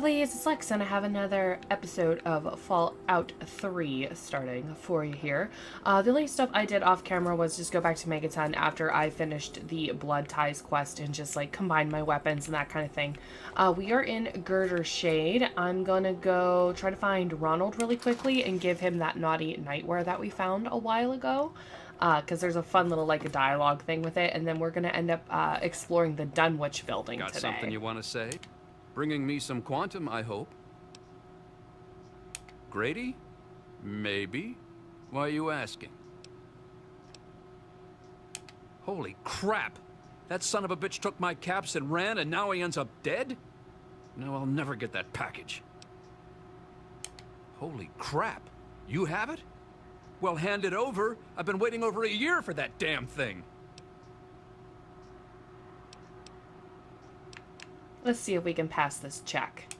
lovelies, it's Lex, and I have another episode of Fallout 3 starting for you here. The only stuff I did off camera was just go back to Megaton after I finished the Blood Ties quest and just like combine my weapons and that kind of thing. We are in Girder Shade. I'm gonna go try to find Ronald really quickly and give him that naughty nightwear that we found a while ago. Because there's a fun little like a dialogue thing with it, and then we're gonna end up exploring the Dunwich building Got today. something you want to say? Bringing me some quantum, I hope. Grady? Maybe. Why are you asking? Holy crap! That son of a bitch took my caps and ran, and now he ends up dead? No, I'll never get that package. Holy crap! You have it? Well, hand it over. I've been waiting over a year for that damn thing. Let's see if we can pass this check.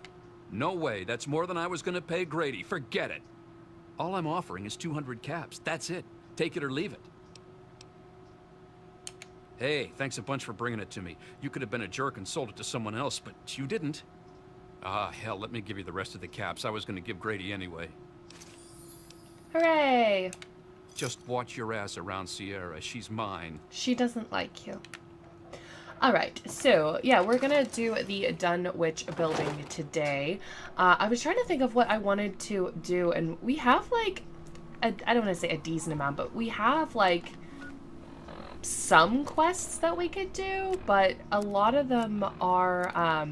No way. That's more than I was gonna pay Grady. Forget it. All I'm offering is 200 caps. That's it. Take it or leave it. Hey, thanks a bunch for bringing it to me. You could have been a jerk and sold it to someone else, but you didn't. Ah, hell, let me give you the rest of the caps. I was gonna give Grady anyway. Hooray! Just watch your ass around Sierra. She's mine. She doesn't like you. Alright, so, yeah, we're gonna do the Dunwich building today. I was trying to think of what I wanted to do, and we have, like, I don't want to say a decent amount, but we have, like, some quests that we could do, but a lot of them are,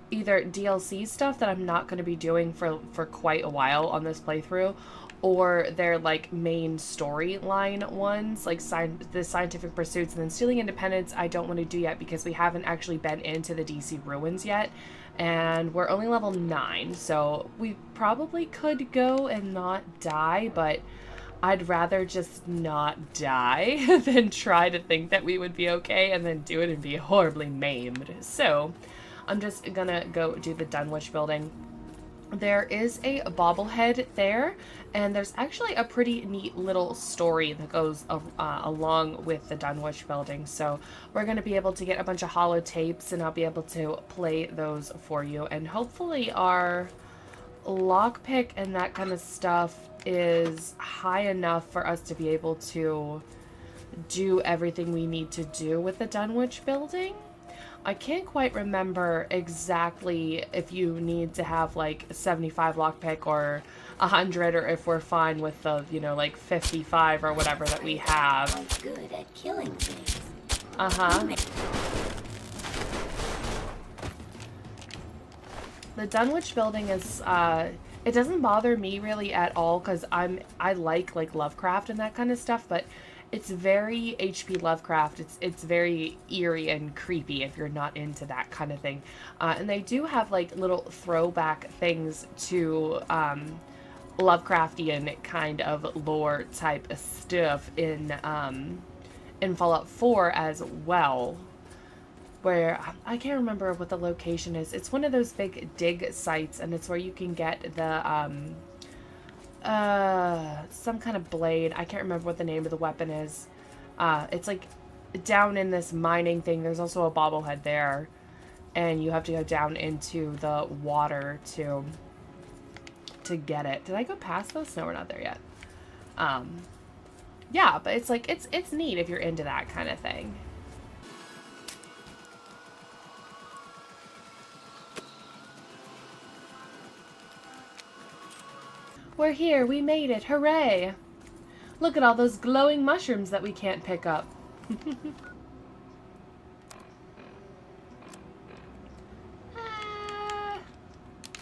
either DLC stuff that I'm not going to be doing for quite a while on this playthrough, or they're like main storyline ones, like the scientific pursuits, and then Stealing Independence I don't want to do yet because we haven't actually been into the DC ruins yet, and we're only level 9, so we probably could go and not die, but I'd rather just not die than try to think that we would be okay and then do it and be horribly maimed. So I'm just gonna go do the Dunwich building. There is a bobblehead there, and there's actually a pretty neat little story that goes along with the Dunwich building. So we're going to be able to get a bunch of holotapes, and I'll be able to play those for you. And hopefully our lockpick and that kind of stuff is high enough for us to be able to do everything we need to do with the Dunwich building. I can't quite remember exactly if you need to have like a 75 lockpick or 100, or if we're fine with the, you know, like 55 or whatever that we have. Good at killing things. The Dunwich building is it doesn't bother me really at all because I like Lovecraft and that kind of stuff, but it's very H.P. Lovecraft. It's very eerie and creepy if you're not into that kind of thing. And they do have like little throwback things to Lovecraftian kind of lore type stuff in Fallout 4 as well. Where I can't remember what the location is. It's one of those big dig sites, and it's where you can get the some kind of blade. I can't remember what the name of the weapon is. It's like down in this mining thing. There's also a bobblehead there, and you have to go down into the water to get it. Did I go past this? No, we're not there yet. Yeah, but it's like it's neat if you're into that kind of thing. We're here, we made it, hooray! Look at all those glowing mushrooms that we can't pick up.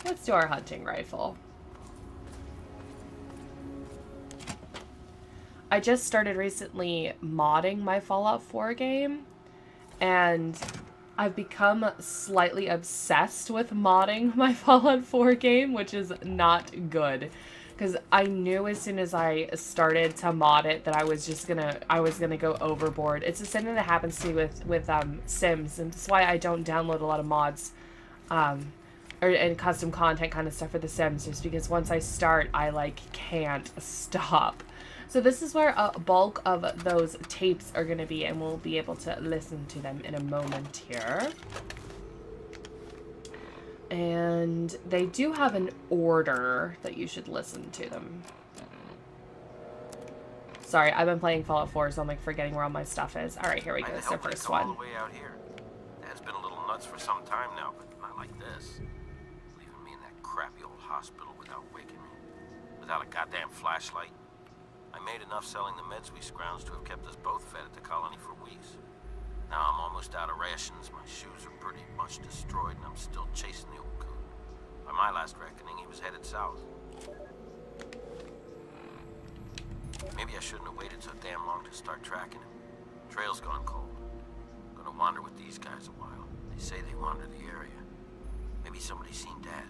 Let's do our hunting rifle. I just started recently modding my Fallout 4 game, and I've become slightly obsessed with modding my Fallout 4 game, which is not good. Because I knew as soon as I started to mod it that I was gonna go overboard. It's the same thing that happens to me with Sims, and that's why I don't download a lot of mods, and custom content kind of stuff for the Sims, just because once I start, I like can't stop. So this is where a bulk of those tapes are gonna be, and we'll be able to listen to them in a moment here. And they do have an order that you should listen to them. Sorry, I've been playing Fallout 4, so I'm like forgetting where all my stuff is. All right, here we go. It's the first one. All the way out here. Dad's been a little nuts for some time now, but not like this. Leaving me in that crappy old hospital without waking me. Without a goddamn flashlight. I made enough selling the meds we scrounged to have kept us both fed at the colony for weeks. Now I'm almost out of rations, my shoes are pretty much destroyed, and I'm still chasing the old coon. By my last reckoning, he was headed south. Maybe I shouldn't have waited so damn long to start tracking him. Trail's gone cold. Gonna wander with these guys a while. They say they wander the area. Maybe somebody's seen Dad.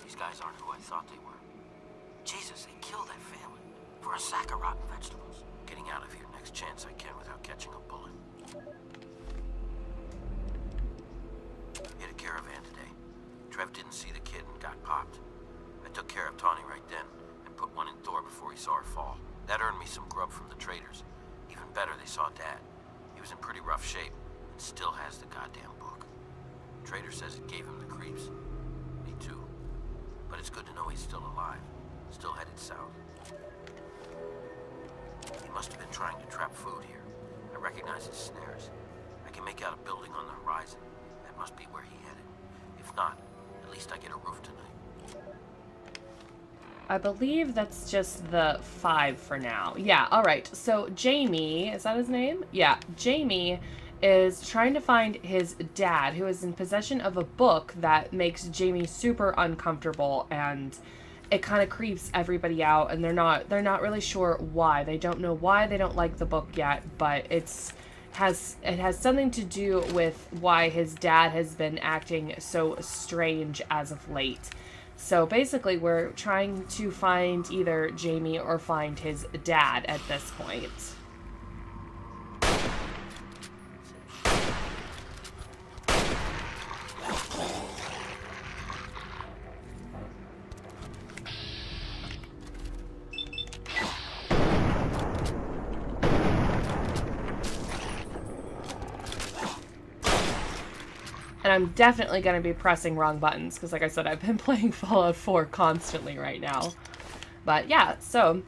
These guys aren't who I thought they were. Jesus, they killed that family for a sack of rotten vegetables. Getting out of here next chance I can without catching a bullet. Hit a caravan today. Trev didn't see the kid and got popped. I took care of Tawny right then and put one in door before he saw her fall. That earned me some grub from the traders. Even better, they saw Dad. He was in pretty rough shape and still has the goddamn book. Trader says it gave him the creeps. Me too. But it's good to know he's still alive. Still headed south. He must have been trying to trap food here. I recognize his snares. I can make out a building on the horizon. That must be where he headed. If not, at least I get a roof tonight. I believe that's just the 5 for now. Yeah, alright. So Jamie, is that his name? Yeah, Jamie is trying to find his dad, who is in possession of a book that makes Jamie super uncomfortable, and it kind of creeps everybody out, and they're not really sure why. They don't know why they don't like the book yet, but it has something to do with why his dad has been acting so strange as of late. So basically, we're trying to find either Jamie or find his dad at this point. And I'm definitely going to be pressing wrong buttons because, like I said, I've been playing Fallout 4 constantly right now. But yeah, so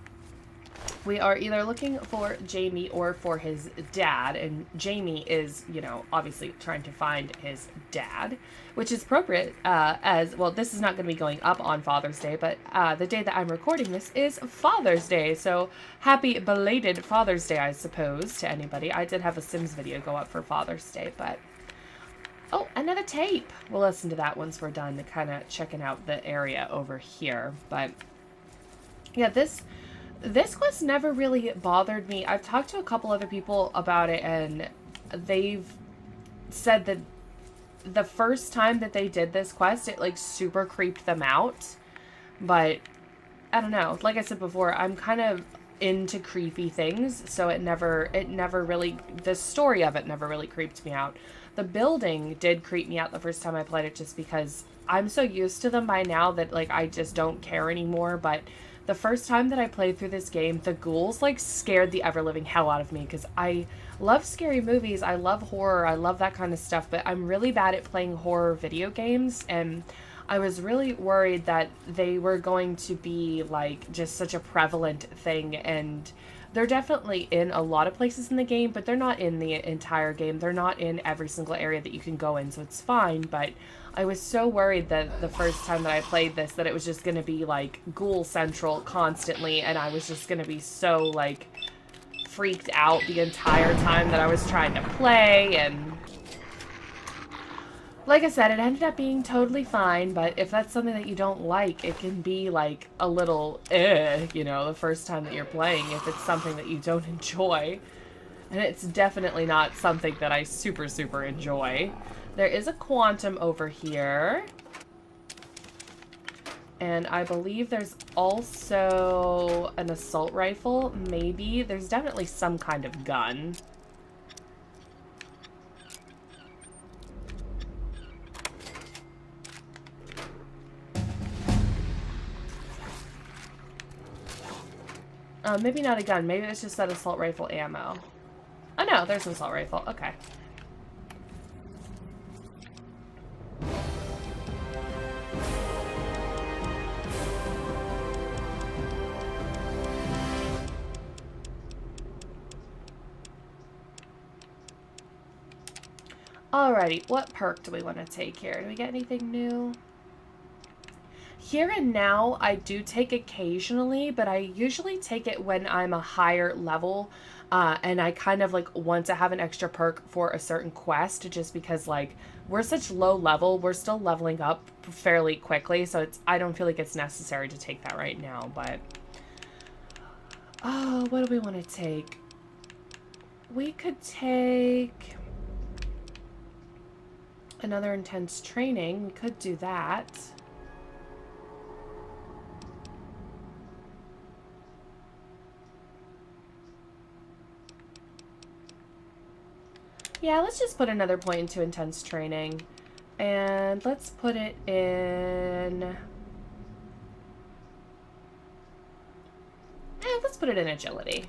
we are either looking for Jamie or for his dad. And Jamie is, you know, obviously trying to find his dad, which is appropriate as, well, this is not going to be going up on Father's Day, but the day that I'm recording this is Father's Day. So happy belated Father's Day, I suppose, to anybody. I did have a Sims video go up for Father's Day, but... Oh, another tape. We'll listen to that once we're done, kind of checking out the area over here. But yeah, this quest never really bothered me. I've talked to a couple other people about it, and they've said that the first time that they did this quest, it like super creeped them out. But I don't know. Like I said before, I'm kind of into creepy things, so it never really, the story of it never really creeped me out. The building did creep me out the first time I played it, just because I'm so used to them by now that like I just don't care anymore. But the first time that I played through this game, the ghouls like scared the ever-living hell out of me, because I love scary movies, I love horror, I love that kind of stuff, but I'm really bad at playing horror video games, and I was really worried that they were going to be like just such a prevalent thing. And they're definitely in a lot of places in the game, but they're not in the entire game. They're not in every single area that you can go in, so it's fine. But I was so worried that the first time that I played this, that it was just going to be like Ghoul Central constantly, and I was just going to be so like freaked out the entire time that I was trying to play. And like I said, it ended up being totally fine, but if that's something that you don't like, it can be like a little you know, the first time that you're playing, if it's something that you don't enjoy. And it's definitely not something that I super enjoy. There is a quantum over here. And I believe there's also an assault rifle, maybe. There's definitely some kind of gun. Maybe not a gun. Maybe it's just that assault rifle ammo. Oh no, there's an assault rifle. Okay. Alrighty, what perk do we want to take here? Do we get anything new? Here and Now, I do take occasionally, but I usually take it when I'm a higher level, and I kind of like want to have an extra perk for a certain quest, just because like we're such low level, we're still leveling up fairly quickly, so I don't feel like it's necessary to take that right now. But oh, what do we want to take? We could take another intense training. We could do that. Yeah, let's just put another point into intense training. And let's put it in... let's put it in agility.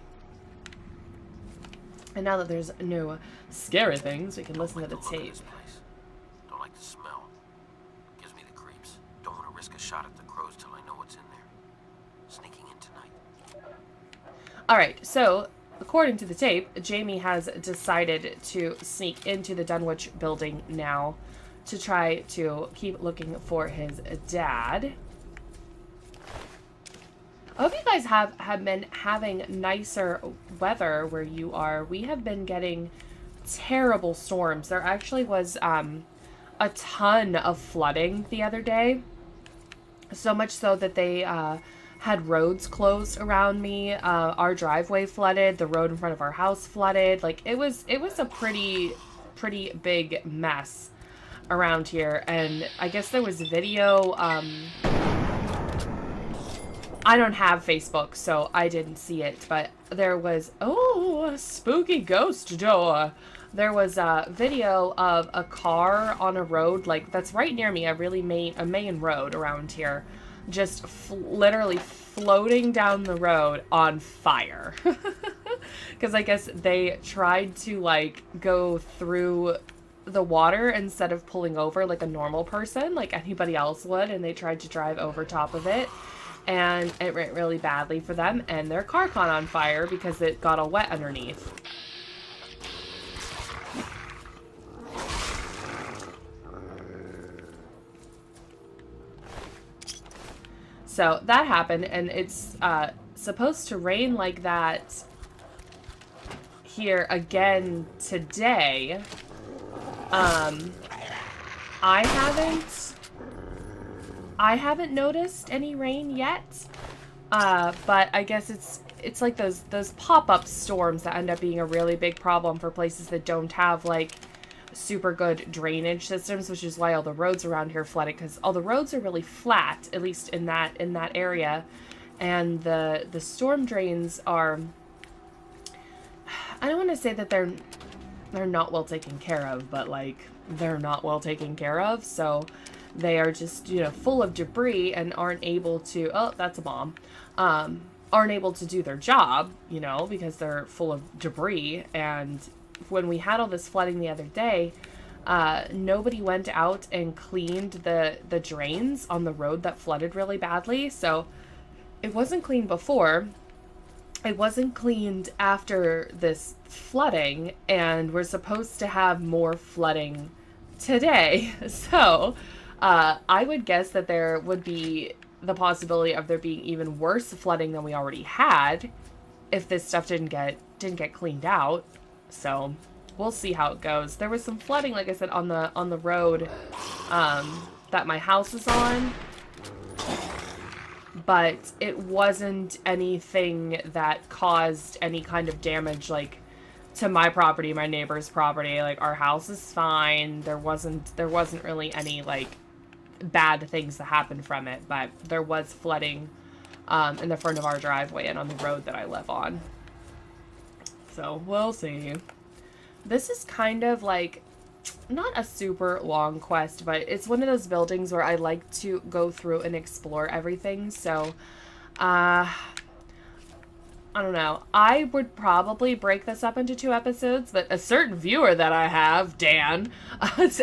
And now that there's no scary things, we can listen to the tape. Don't like the smell. Gives me the creeps. Don't want to risk a shot at the crows till I know what's in there. Sneaking in tonight. Alright, so... according to the tape, Jamie has decided to sneak into the Dunwich building now to try to keep looking for his dad. I hope you guys have been having nicer weather where you are. We have been getting terrible storms. There actually was a ton of flooding the other day. So much so that they... had roads closed around me. Our driveway flooded. The road in front of our house flooded. Like it was a pretty big mess around here. And I guess there was video. I don't have Facebook, so I didn't see it. But there was a spooky ghost door. There was a video of a car on a road like that's right near me. A main road around here. Just literally floating down the road on fire. Because I guess they tried to like go through the water instead of pulling over like a normal person, like anybody else would, and they tried to drive over top of it, and it went really badly for them, and their car caught on fire because it got all wet underneath. So that happened, and it's supposed to rain like that here again today. I haven't noticed any rain yet, but I guess it's like those pop-up storms that end up being a really big problem for places that don't have like super good drainage systems, which is why all the roads around here flooded, because all the roads are really flat, at least in that area, and the storm drains are, I don't want to say that they're not well taken care of, but like they're not well taken care of, so they are just, you know, full of debris and aren't able to, oh, that's a bomb, aren't able to do their job, you know, because they're full of debris. And when we had all this flooding the other day, nobody went out and cleaned the drains on the road that flooded really badly. So it wasn't cleaned before. It wasn't cleaned after this flooding, and we're supposed to have more flooding today. So I would guess that there would be the possibility of there being even worse flooding than we already had if this stuff didn't get cleaned out. So we'll see how it goes. There was some flooding, like I said, on the road that my house is on, but it wasn't anything that caused any kind of damage, like to my property, my neighbor's property. Like our house is fine. There wasn't really any like bad things that happened from it, but there was flooding in the front of our driveway and on the road that I live on. So we'll see. This is kind of like not a super long quest, but it's one of those buildings where I like to go through and explore everything. So I don't know. I would probably break this up into 2 episodes, but a certain viewer that I have, Dan,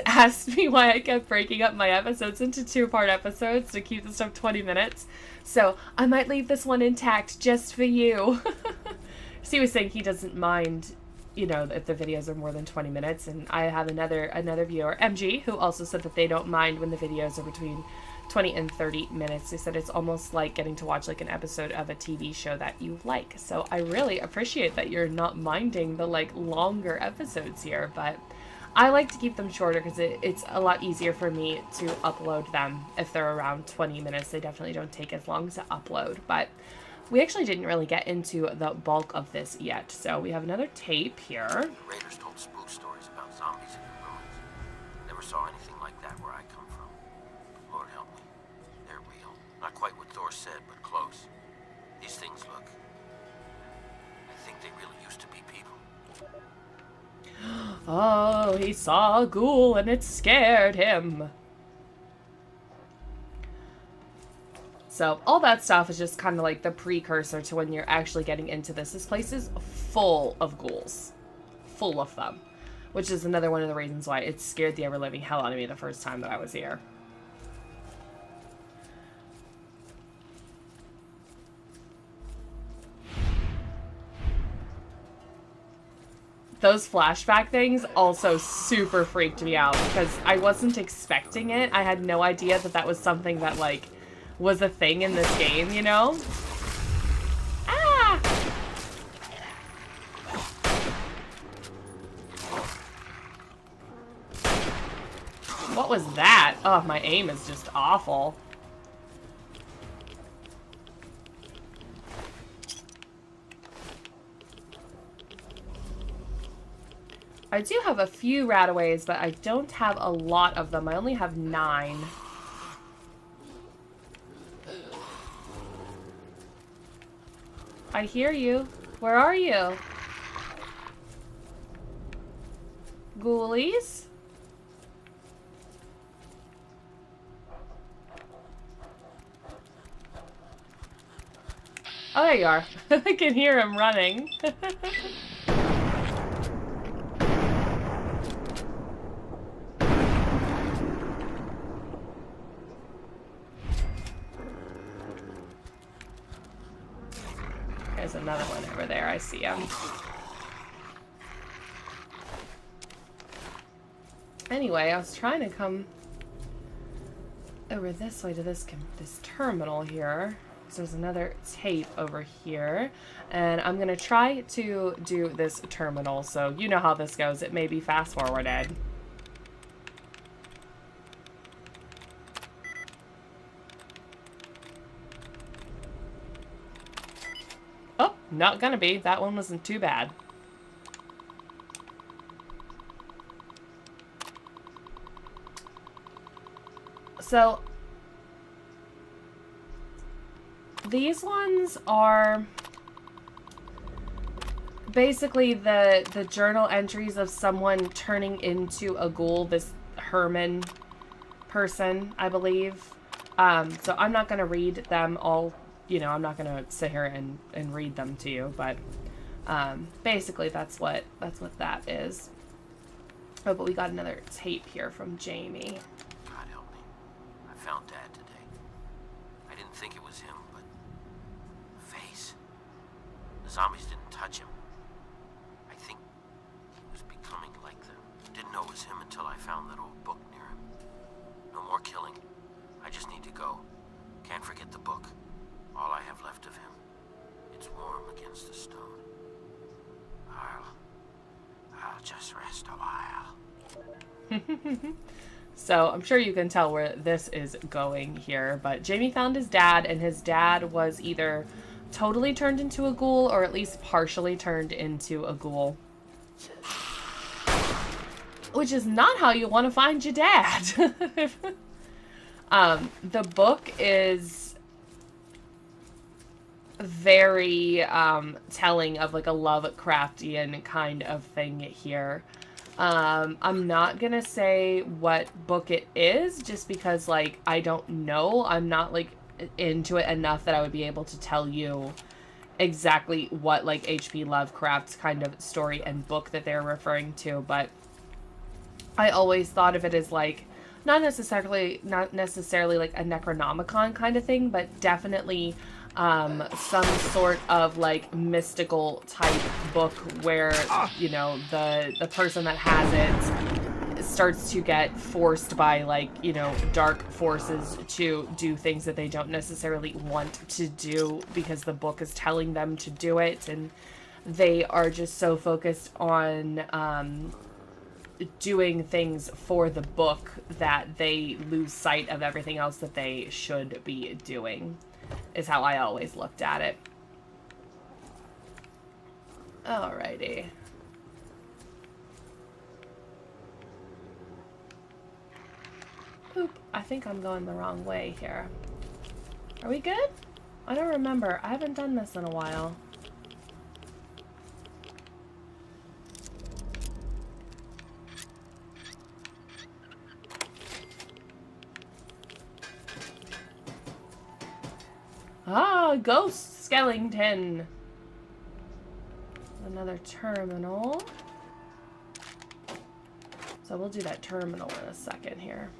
asked me why I kept breaking up my episodes into 2-part episodes to keep the stuff 20 minutes. So I might leave this one intact just for you. So he was saying he doesn't mind you know, if the videos are more than 20 minutes. And I have another viewer, MG, who also said that they don't mind when the videos are between 20 and 30 minutes. They said it's almost like getting to watch like an episode of a TV show that you like. So I really appreciate that you're not minding the like longer episodes here, but I like to keep them shorter because it's a lot easier for me to upload them if they're around 20 minutes. They definitely don't take as long to upload, but we actually didn't really get into the bulk of this yet. So we have another tape here. Raiders told spook stories about zombies in the ruins. Never saw anything like that where I come from. Lord help me. They're real. Not quite what Thor said, but close. These things look... I think they really used to be people. Oh, he saw a ghoul and it scared him. So all that stuff is just kind of like the precursor to when you're actually getting into this. This place is full of ghouls. Full of them. Which is another one of the reasons why it scared the ever-living hell out of me the first time that I was here. Those flashback things also super freaked me out because I wasn't expecting it. I had no idea that that was something that, like, was a thing in this game, you know? Ah! What was that? Oh, my aim is just awful. I do have a few rataways, but I don't have a lot of them. I only have 9. I hear you. Where are you? Ghoulies? Oh, there you are. I can hear him running. There's another one over there. I see him. Anyway, I was trying to come over this way to this terminal here. So there's another tape over here. And I'm going to try to do this terminal. So you know how this goes. It may be fast forwarded. Oh, not gonna be. That one wasn't too bad. So, these ones are basically the journal entries of someone turning into a ghoul, this Herman person, I believe. So I'm not gonna read them all. You know, I'm not going to sit here and read them to you, but basically that's what that is. Oh, but we got another tape here from Jamie. God help me. I found Dad today. I didn't think it was him, but... the face. The zombies didn't touch him. I think he was becoming like them. Didn't know it was him until I found that old book near him. No more killing. I just need to go. Can't forget the book. All I have left of him. It's warm against the stone. I'll just rest a while. So I'm sure you can tell where this is going here, but Jamie found his dad, and his dad was either totally turned into a ghoul or at least partially turned into a ghoul. Which is not how you want to find your dad. The book is very telling of like a Lovecraftian kind of thing here. I'm not gonna say what book it is just because like I don't know. I'm not like into it enough that I would be able to tell you exactly what like H.P. Lovecraft's kind of story and book that they're referring to, but I always thought of it as like not necessarily like a Necronomicon kind of thing, but definitely some sort of like mystical type book where, you know, the person that has it starts to get forced by, like, you know, dark forces to do things that they don't necessarily want to do because the book is telling them to do it, and they are just so focused on doing things for the book that they lose sight of everything else that they should be doing, is how I always looked at it. Alrighty. Oop, I think I'm going the wrong way here. Are we good? I don't remember. I haven't done this in a while. Ah, ghost skeleton. Another terminal. So we'll do that terminal in a second here.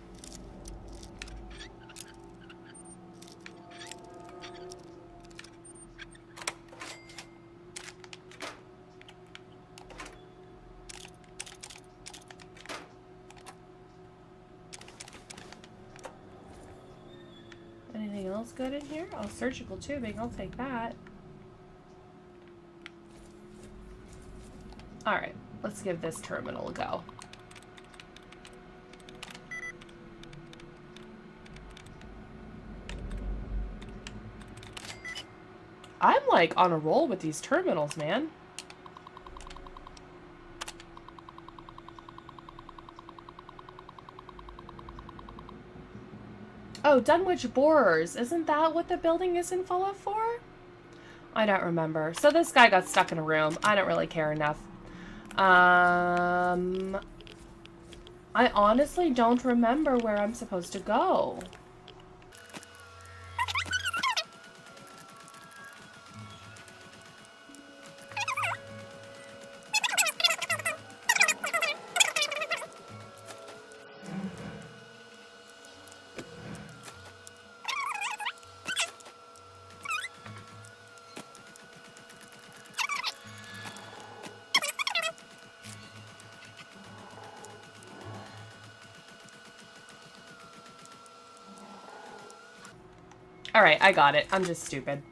Anything else good in here? Oh, surgical tubing. I'll take that. Alright, let's give this terminal a go. I'm like on a roll with these terminals, man. Oh, Dunwich borers. Isn't that what the building is in Fallout 4? I don't remember. So this guy got stuck in a room. I don't really care enough. I honestly don't remember where I'm supposed to go. Alright, I got it. I'm just stupid.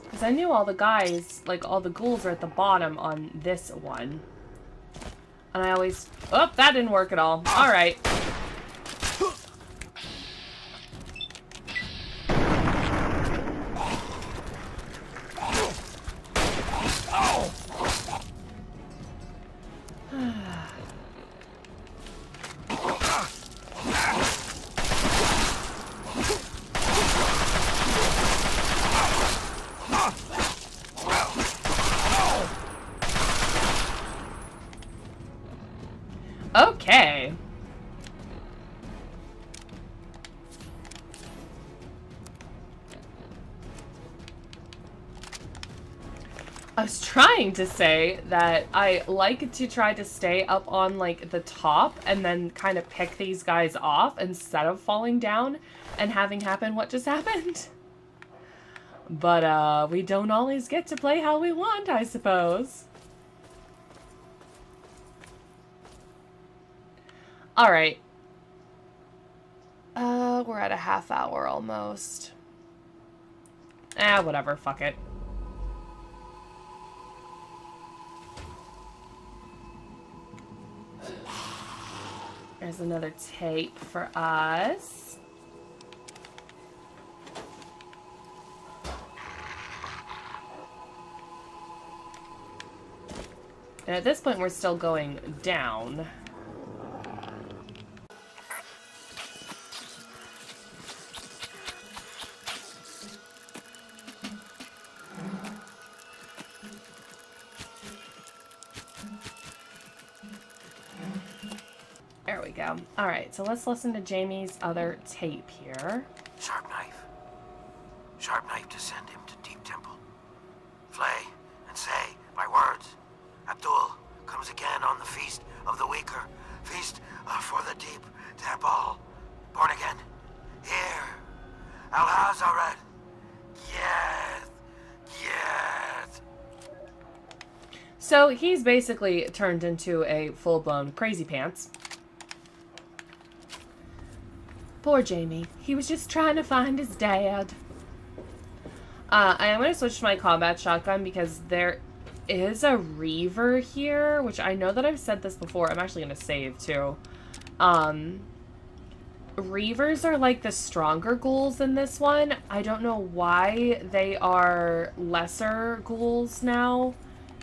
Because I knew all the guys, like all the ghouls are at the bottom on this one. And I always... Oh, that didn't work at all. Alright. Okay. I was trying to say that I like to try to stay up on like the top and then kind of pick these guys off instead of falling down and having happen what just happened. But we don't always get to play how we want, I suppose. Alright. We're at a half hour almost. Whatever, fuck it. There's another tape for us. And at this point, we're still going down. we go. Alright, so let's listen to Jamie's other tape here. Sharp knife. Sharp knife to send him to Deep Temple. Flay and say my words. Abdul comes again on the feast of the weaker. Feast for the Deep Temple. Born again. Here. Al-Hazaret. Yes. Yes. So he's basically turned into a full-blown crazy pants. Poor Jamie. He was just trying to find his dad. I'm going to switch to my combat shotgun because there is a Reaver here, which I know that I've said this before. I'm actually going to save, too. Reavers are like the stronger ghouls in this one. I don't know why they are lesser ghouls now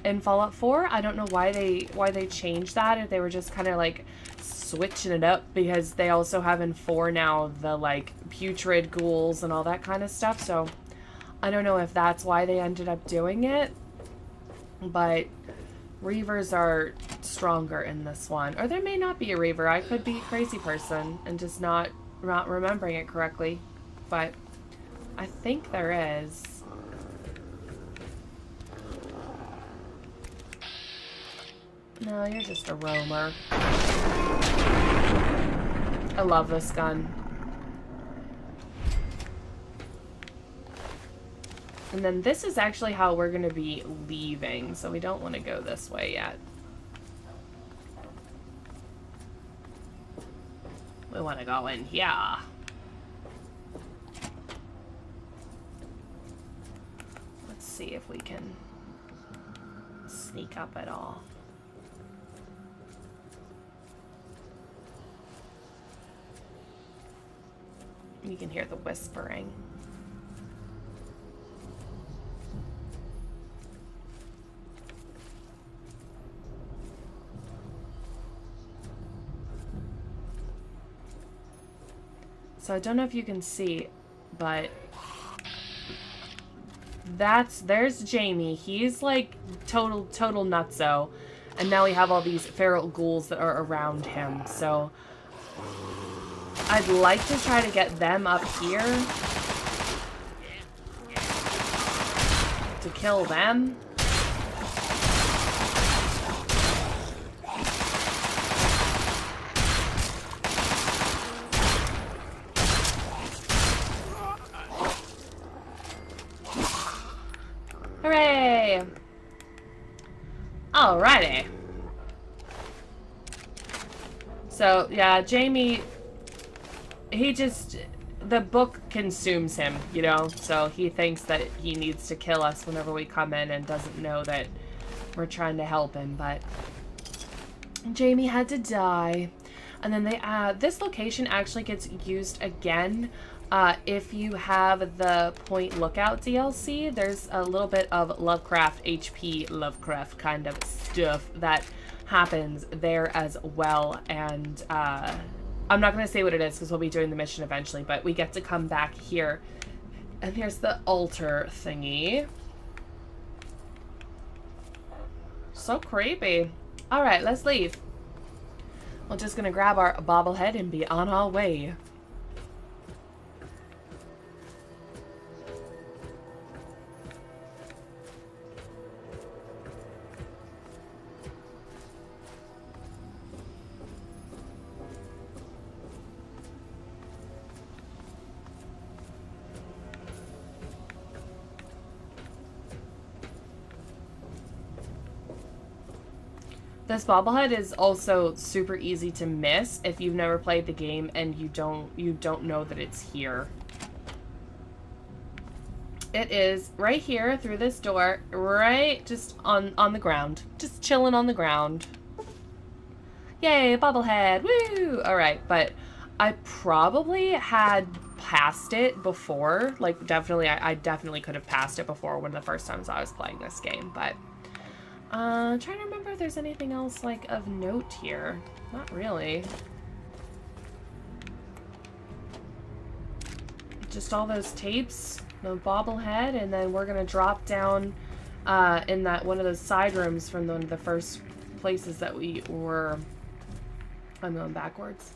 in Fallout 4. I don't know why they changed that, if they were just kind of like switching it up, because they also have in 4 now the like putrid ghouls and all that kind of stuff. So I don't know if that's why they ended up doing it, but Reavers are stronger in this one. Or there may not be a Reaver. I could be a crazy person and just not remembering it correctly. But I think there is. No, you're just a roamer. I love this gun. And then this is actually how we're going to be leaving, so we don't want to go this way yet. We want to go in here. Let's see if we can sneak up at all. You can hear the whispering. So I don't know if you can see, but there's Jamie. He's like total nutso. And now we have all these feral ghouls that are around him. So I'd like to try to get them up here to kill them. Hooray! Alrighty. So, yeah, Jamie, the book consumes him, you know? So he thinks that he needs to kill us whenever we come in and doesn't know that we're trying to help him, but Jamie had to die. And then this location actually gets used again. If you have the Point Lookout DLC, there's a little bit of Lovecraft, HP Lovecraft kind of stuff that happens there as well. And I'm not going to say what it is because we'll be doing the mission eventually, but we get to come back here. And here's the altar thingy. So creepy. Alright, let's leave. We're just going to grab our bobblehead and be on our way. This bobblehead is also super easy to miss if you've never played the game and you don't know that it's here. It is right here through this door, right just on the ground. Just chilling on the ground. Yay, bobblehead. Woo! Alright, but I probably had passed it before. Like, definitely, I definitely could have passed it before one of the first times I was playing this game, but trying to remember if there's anything else, like, of note here. Not really. Just all those tapes, the bobblehead, and then we're gonna drop down in that one of those side rooms from one of the first places that we were I'm going backwards.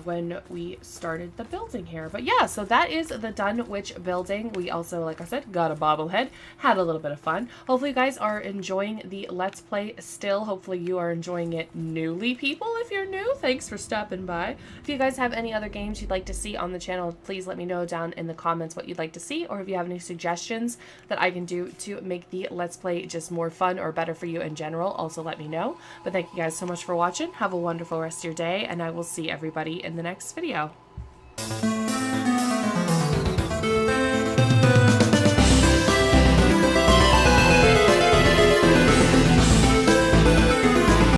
When we started the building here. But yeah, so that is the Dunwich building. We also, like I said, got a bobblehead, had a little bit of fun. Hopefully you guys are enjoying the Let's Play still. Hopefully you are enjoying it newly, people. If you're new, thanks for stopping by. If you guys have any other games you'd like to see on the channel, please let me know down in the comments what you'd like to see, or if you have any suggestions that I can do to make the Let's Play just more fun or better for you in general, also let me know. But thank you guys so much for watching. Have a wonderful rest of your day, and I will see everybody in the next video.